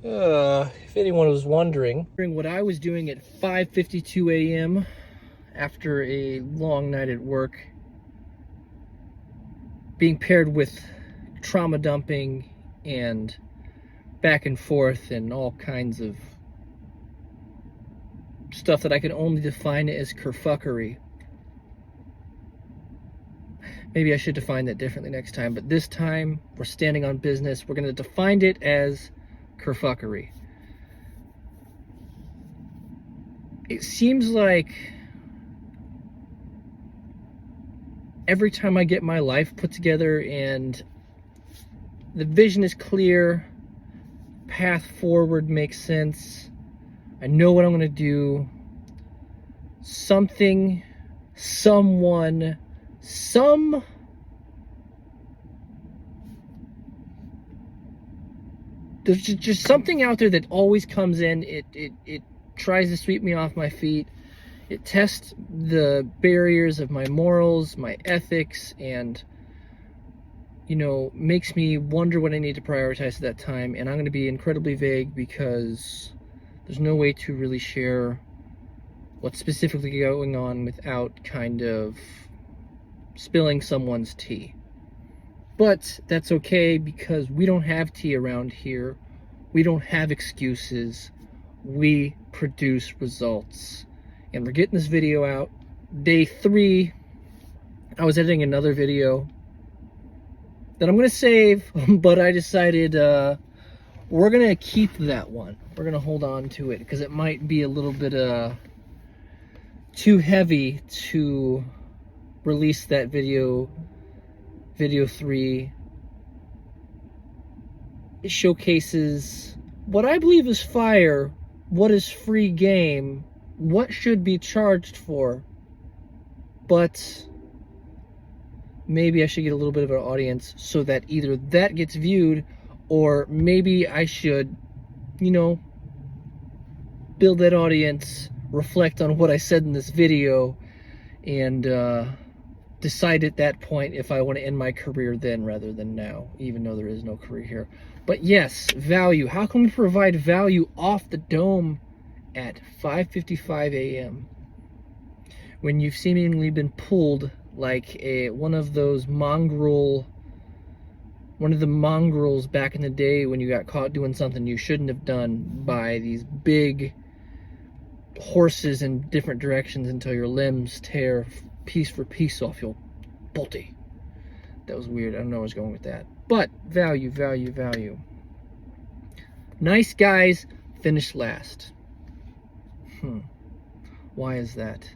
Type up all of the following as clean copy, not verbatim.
If anyone was wondering what I was doing at 5:52 a.m. after a long night at work, being paired with trauma dumping and back and forth and all kinds of stuff that I can only define as kerfuckery. Maybe I should define that differently next time, but this time we're standing on business. We're going to define it as kerfuckery. It seems like every time I get my life put together and the vision is clear, path forward makes sense, I know what I'm going to do, something, someone, there's just something out there that always comes in. It tries to sweep me off my feet. It tests the barriers of my morals, my ethics, and, you know, makes me wonder what I need to prioritize at that time. And I'm going to be incredibly vague because there's no way to really share what's specifically going on without kind of spilling someone's tea. But that's okay because we don't have tea around here. We don't have excuses. We produce results. And we're getting this video out. Day 3, I was editing another video that I'm going to save, but I decided we're going to keep that one. We're going to hold on to it because it might be a little bit too heavy to release that video 3. It showcases what I believe is fire, what is free game, what should be charged for, but maybe I should get a little bit of an audience so that either that gets viewed or maybe I should, you know, build that audience, reflect on what I said in this video, and decide at that point if I want to end my career then rather than now, even though there is no career here. But yes, value. How can we provide value off the dome at 5:55 a.m. when you've seemingly been pulled like one of the mongrels back in the day when you got caught doing something you shouldn't have done by these big horses in different directions until your limbs tear piece for piece off your body. That was weird. I don't know where I was going with that. But value. Nice guys finish last. Why is that?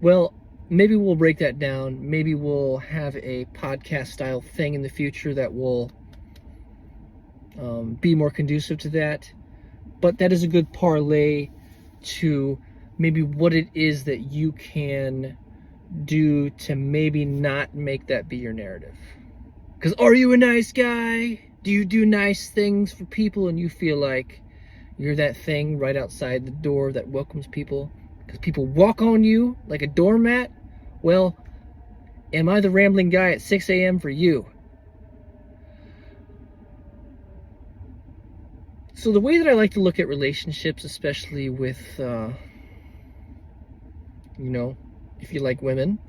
Well, maybe we'll break that down. Maybe we'll have a podcast style thing in the future that will be more conducive to that. But that is a good parlay to maybe what it is that you can do to maybe not make that be your narrative. Because are you a nice guy? Do you do nice things for people and you feel like you're that thing right outside the door that welcomes people? Because people walk on you like a doormat? Well, am I the rambling guy at 6 a.m. for you? So the way that I like to look at relationships, especially with, you know, if you like women,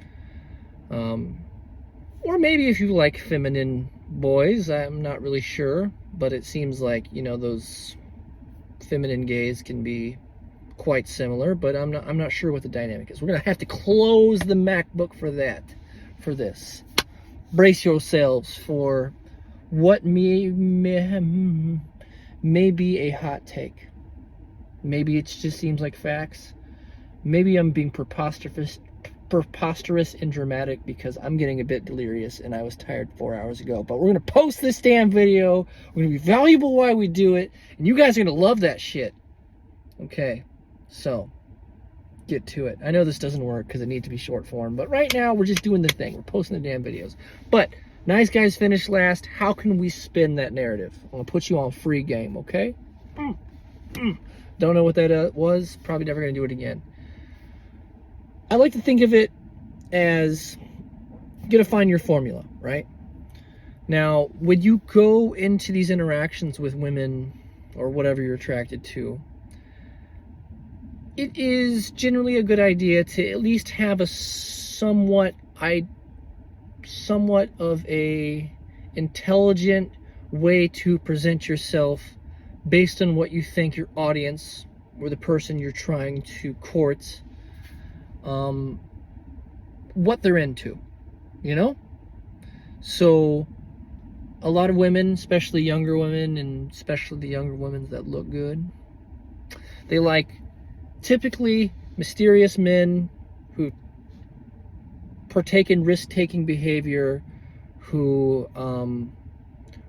or maybe if you like feminine boys, I'm not really sure, but it seems like, you know, those feminine gays can be quite similar, but I'm not sure what the dynamic is. We're gonna have to close the MacBook for this. Brace yourselves for what may be a hot take. Maybe it just seems like facts. Maybe I'm being preposterous and dramatic because I'm getting a bit delirious and I was tired 4 hours ago. But we're going to post this damn video. We're going to be valuable while we do it. And you guys are going to love that shit. Okay, so get to it. I know this doesn't work because it needs to be short form. But right now, we're just doing the thing. We're posting the damn videos. But nice guys finish last. How can we spin that narrative? I'm going to put you on free game, okay? Don't know what that was. Probably never going to do it again. I like to think of it as you gotta find your formula, right? Now, when you go into these interactions with women, or whatever you're attracted to, it is generally a good idea to at least have a somewhat of a intelligent way to present yourself based on what you think your audience or the person you're trying to court, what they're into, you know? So a lot of women, especially younger women, and especially the younger women that look good, they like typically mysterious men who partake in risk-taking behavior, who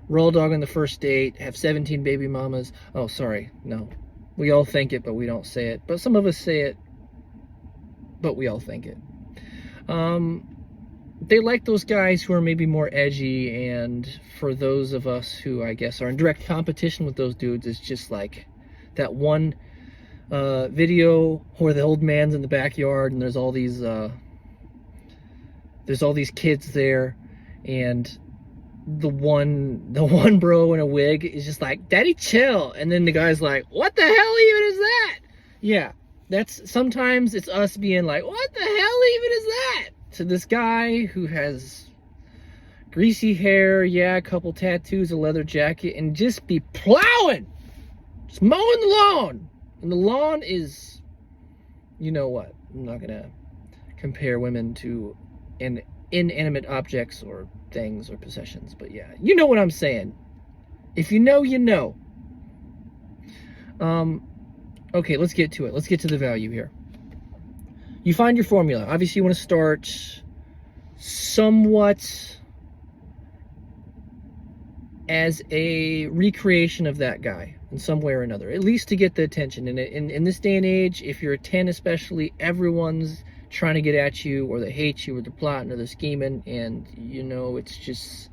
raw dog on the first date, have 17 baby mamas. Oh, sorry, no. We all think it, but we don't say it. But some of us say it, but we all think it. They like those guys who are maybe more edgy, and for those of us who, I guess, are in direct competition with those dudes, it's just like that one video where the old man's in the backyard and there's all these kids there, and the one bro in a wig is just like, "Daddy, chill," and then the guy's like, "What the hell even is that?" Yeah, that's sometimes it's us being like, "What the hell even is that?" to this guy who has greasy hair, yeah, a couple tattoos, a leather jacket, and just be plowing, just mowing the lawn. And the lawn is, you know what? I'm not gonna compare women to inanimate objects or things or possessions, but yeah, you know what I'm saying. If you know, you know. Okay, let's get to it. Let's get to the value here. You find your formula. Obviously, you want to start somewhat as a recreation of that guy in some way or another, at least to get the attention. And in this day and age, if you're a 10 especially, everyone's trying to get at you, or they hate you, or they're plotting, or they're scheming, and, you know, it's just,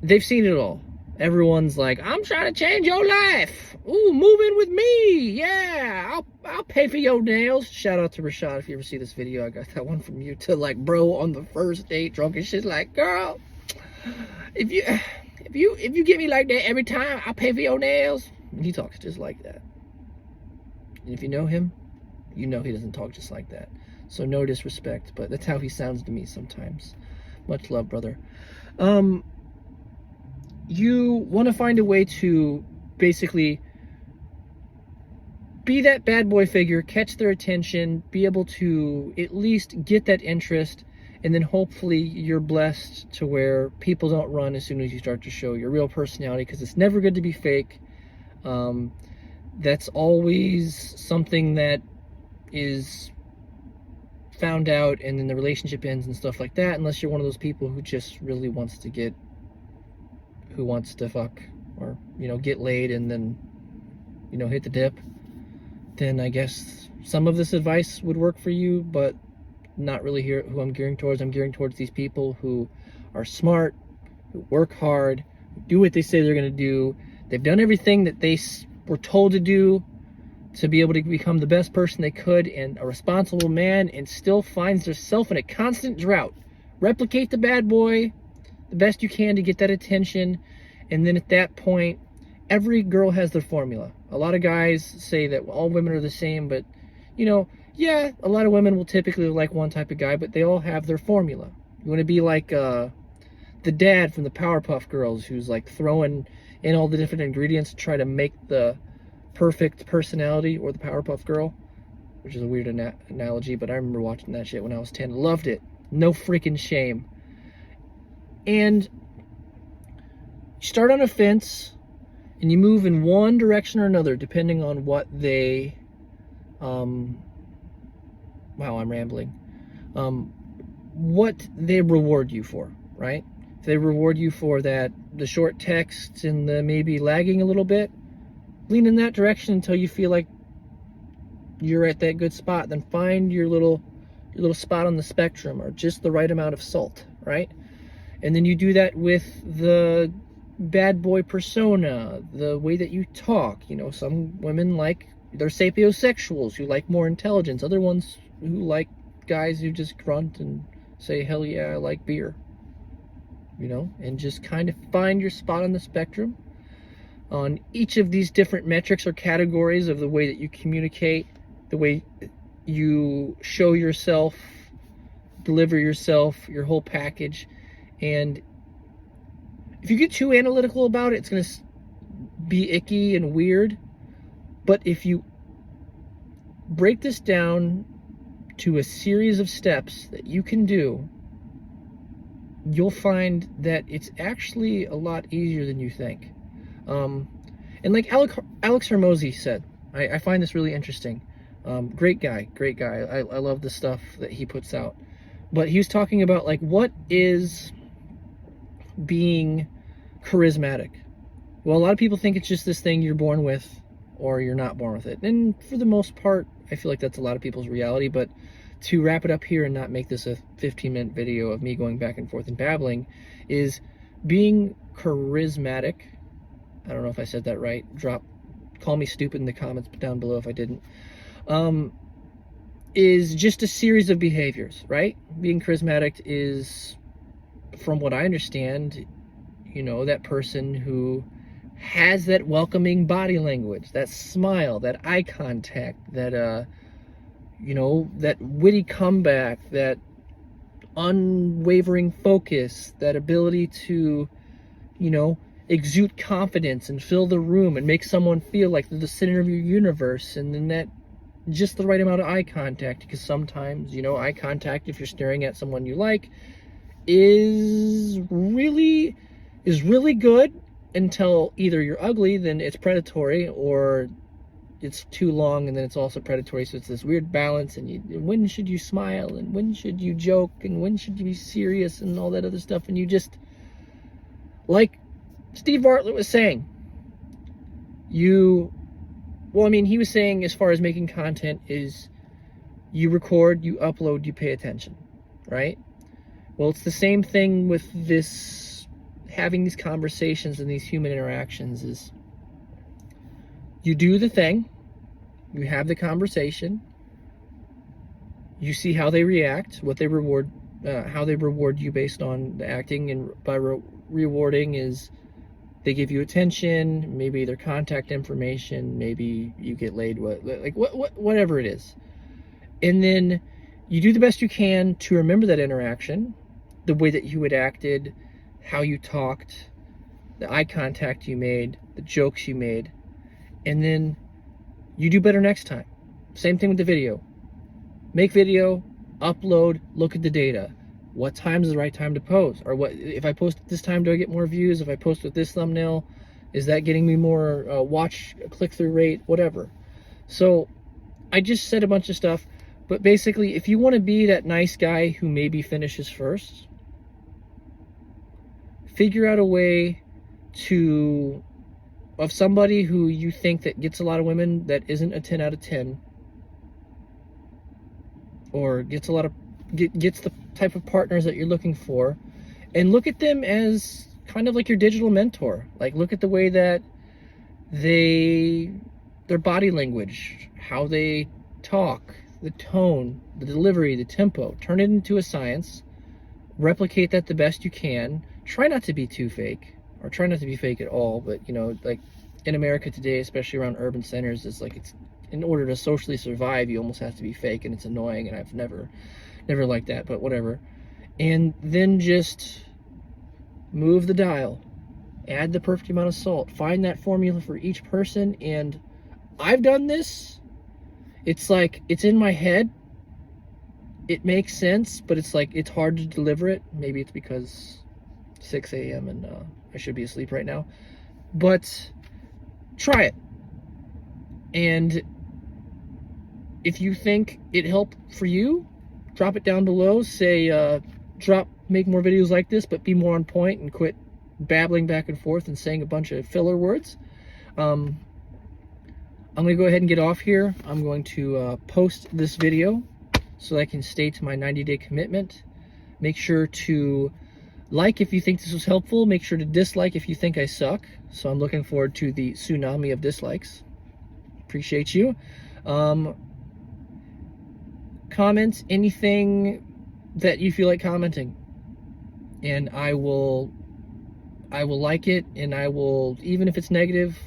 they've seen it all. Everyone's like, "I'm trying to change your life. Ooh, move in with me. Yeah, I'll pay for your nails." Shout out to Rashad if you ever see this video. I got that one from you to, like, bro on the first date, drunk and shit, like, "Girl, if you get me like that every time, I'll pay for your nails." And he talks just like that. And if you know him, you know he doesn't talk just like that. So no disrespect, but that's how he sounds to me sometimes. Much love, brother. You want to find a way to basically be that bad boy figure, catch their attention, be able to at least get that interest, and then hopefully you're blessed to where people don't run as soon as you start to show your real personality, because it's never good to be fake. That's always something that is found out, and then the relationship ends and stuff like that, unless you're one of those people who just really wants to fuck, or, you know, get laid and then, you know, hit the dip. Then I guess some of this advice would work for you, but not really here who I'm gearing towards. I'm gearing towards these people who are smart, who work hard, who do what they say they're going to do. They've done everything that they were told to do to be able to become the best person they could, and a responsible man, and still finds themselves in a constant drought. Replicate the bad boy the best you can to get that attention, and then at that point, every girl has their formula. A lot of guys say that all women are the same, but, you know, yeah, a lot of women will typically like one type of guy, but they all have their formula. You want to be like the dad from the Powerpuff Girls, who's like throwing in all the different ingredients to try to make the perfect personality, or the Powerpuff Girl, which is a weird analogy, but I remember watching that shit when I was 10. Loved it. No freaking shame. And you start on a fence, and you move in one direction or another, depending on what they, wow, I'm rambling, what they reward you for, right? If they reward you for the short texts and the maybe lagging a little bit, lean in that direction until you feel like you're at that good spot. Then find your little spot on the spectrum, or just the right amount of salt, right? And then you do that with the bad boy persona, the way that you talk. You know, some women they're sapiosexuals who like more intelligence. Other ones who like guys who just grunt and say, "Hell yeah, I like beer." You know, and just kind of find your spot on the spectrum. on each of these different metrics or categories of the way that you communicate, the way you show yourself, deliver yourself, your whole package. And if you get too analytical about it, it's going to be icky and weird. But if you break this down to a series of steps that you can do, you'll find that it's actually a lot easier than you think. And like Alex Hormozi said, I find this really interesting. Great guy. I love the stuff that he puts out. But he was talking about, like, what is being charismatic? Well, a lot of people think it's just this thing you're born with or you're not born with it. And for the most part, I feel like that's a lot of people's reality. But to wrap it up here and not make this a 15-minute video of me going back and forth and babbling, is being charismatic. I don't know if I said that right. Call me stupid in the comments down below if I didn't. Is just a series of behaviors, right? Being charismatic is, from what I understand, you know, that person who has that welcoming body language, that smile, that eye contact, that you know, that witty comeback, that unwavering focus, that ability to, you know, exude confidence and fill the room and make someone feel like they're the center of your universe. And then that just the right amount of eye contact, because sometimes, you know, eye contact, if you're staring at someone you like, is really good until either you're ugly, then it's predatory, or it's too long and then it's also predatory. So it's this weird balance. And when should you smile, and when should you joke, and when should you be serious, and all that other stuff. And you just, like Steve Bartlett was saying, well, I mean, he was saying, as far as making content, is you record, you upload, you pay attention, right? Well, it's the same thing with this, having these conversations and these human interactions. Is you do the thing, you have the conversation, you see how they react, what they reward, how they reward you based on the acting. And by rewarding is they give you attention, maybe their contact information, maybe you get laid, whatever it is. And then you do the best you can to remember that interaction, the way that you had acted, how you talked, the eye contact you made, the jokes you made, and then you do better next time. Same thing with the video. Make video, upload, look at the data. What time is the right time to post? Or what, if I post at this time, do I get more views? If I post with this thumbnail, is that getting me more click-through rate? Whatever. So I just said a bunch of stuff, but basically, if you want to be that nice guy who maybe finishes first, figure out a way of somebody who you think that gets a lot of women that isn't a 10 out of 10, or gets the type of partners that you're looking for, and look at them as kind of like your digital mentor. Like, look at the way that their body language, how they talk, the tone, the delivery, the tempo. Turn it into a science. Replicate that the best you can. Try not to be too fake, or try not to be fake at all. But, you know, like in America today, especially around urban centers, it's like, it's, in order to socially survive, you almost have to be fake, and it's annoying, and I've never liked that, but whatever. And then just move the dial. Add the perfect amount of salt. Find that formula for each person. And I've done this. It's like, it's in my head. It makes sense, but it's like, it's hard to deliver it. Maybe it's because 6 a.m. and I should be asleep right now. But try it. And if you think it helped for you, drop it down below. Say, make more videos like this, but be more on point and quit babbling back and forth and saying a bunch of filler words. I'm going to go ahead and get off here. I'm going to post this video so I can stay to my 90-day commitment. Make sure to like if you think this was helpful. Make sure to dislike if you think I suck. So I'm looking forward to the tsunami of dislikes. Appreciate you. Comments, anything that you feel like commenting, and I will I will like it, and I will, even if it's negative,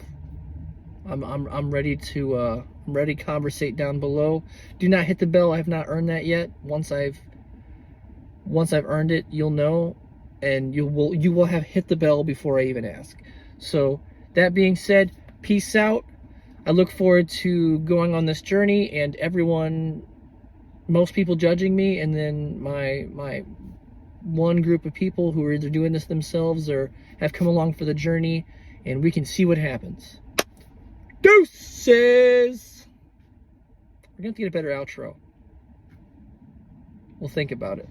I'm ready to I'm ready to conversate down below. Do not hit the bell. I have not earned that yet. Once I've earned it, you'll know, and you will have hit the bell before I even ask. So that being said, peace out. I look forward to going on this journey, and everyone, most people judging me, and then my one group of people who are either doing this themselves or have come along for the journey, and we can see what happens. Deuces! We're gonna have to get a better outro. We'll think about it.